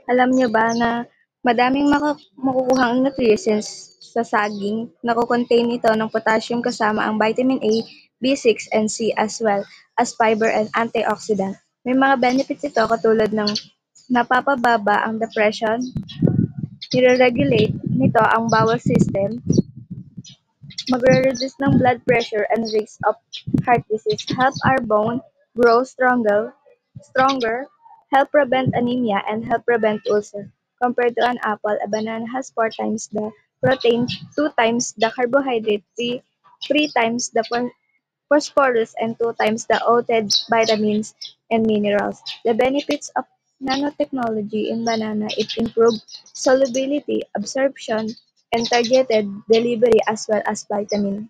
Alam niyo ba na madaming makukuhang nutrients sa saging? Nako-contain ito ng potassium kasama ang vitamin A, B6 and C as well as fiber and antioxidant. May mga benefits ito katulad ng napapababa ang depression, nire-regulate nito ang bowel system, magre-reduce ng blood pressure and risk of heart disease, help our bone grow stronger, help prevent anemia, and help prevent ulcer. Compared to an apple, a banana has 4 times the protein, 2 times the carbohydrate, three times the phosphorus, and 2 times the other vitamins and minerals. The benefits of nanotechnology in banana it improved solubility, absorption, and targeted delivery as well as vitamins.